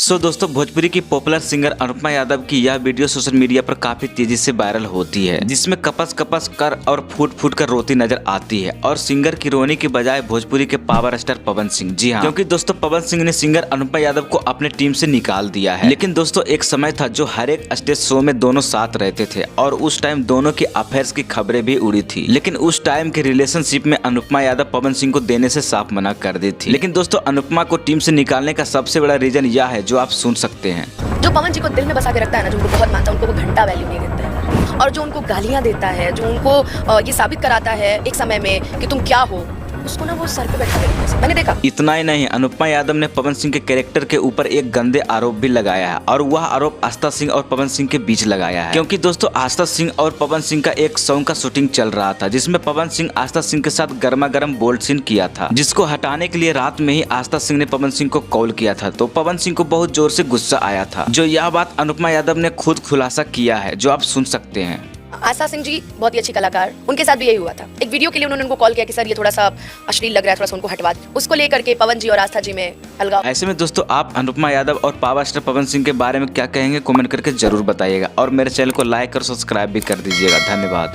दोस्तों भोजपुरी की popular singer Anupama Yadav की यह वीडियो सोशल मीडिया पर काफी तेजी से वायरल होती है, जिसमें कपस कपस कर और फूट फूट कर रोती नजर आती है। और सिंगर की रोने की बजाय भोजपुरी के पावर स्टार पवन सिंह, जी हाँ, क्योंकि दोस्तों पवन सिंह ने सिंगर अनुपमा यादव को अपने टीम से निकाल दिया है। लेकिन दोस्तों एक समय था जो हर एक स्टेज शो में दोनों साथ रहते थे और उस टाइम दोनों की अफेयर्स की खबरें भी उड़ी थी। लेकिन उस टाइम के रिलेशनशिप में अनुपमा यादव पवन सिंह को देने से साफ मना कर दी थी। लेकिन दोस्तों अनुपमा को टीम से निकालने का सबसे बड़ा रीजन यह है जो आप सुन सकते हैं। जो पवन जी को दिल में बसा के रखता है ना, जो उनको बहुत मानता है, उनको वो घंटा वैल्यू नहीं देता है। और जो उनको गालियां देता है, जो उनको ये साबित कराता है एक समय में कि तुम क्या हो, उसको ना वो सर पे बैठा के मैंने देखा। इतना ही नहीं, अनुपमा यादव ने पवन सिंह के कैरेक्टर के ऊपर एक गंदे आरोप भी लगाया है और वह आरोप आस्था सिंह और पवन सिंह के बीच लगाया है। क्योंकि दोस्तों आस्था सिंह और पवन सिंह का एक सॉन्ग का शूटिंग चल रहा था, जिसमें पवन सिंह आस्था सिंह के साथ गर्मा गर्म बोल्ड सीन किया था, जिसको हटाने के लिए रात में ही आस्था सिंह ने पवन सिंह को कॉल किया था। तो पवन सिंह को बहुत जोर से गुस्सा आया था, जो यह बात अनुपमा यादव ने खुद खुलासा किया है, जो आप सुन सकते हैं। आस्था सिंह जी बहुत ही अच्छी कलाकार, उनके साथ भी यही हुआ था। एक वीडियो के लिए उन्होंने उनको कॉल किया कि सर ये थोड़ा सा अश्लील लग रहा है, थोड़ा सा उनको हटवा। उसको लेकर के पवन जी और आस्था जी में अलगाव। ऐसे में दोस्तों आप अनुपमा यादव और पावर स्टार पवन सिंह के बारे में क्या कहेंगे, कमेंट करके जरूर बताइएगा और मेरे चैनल को लाइक और सब्सक्राइब भी कर दीजिएगा। धन्यवाद।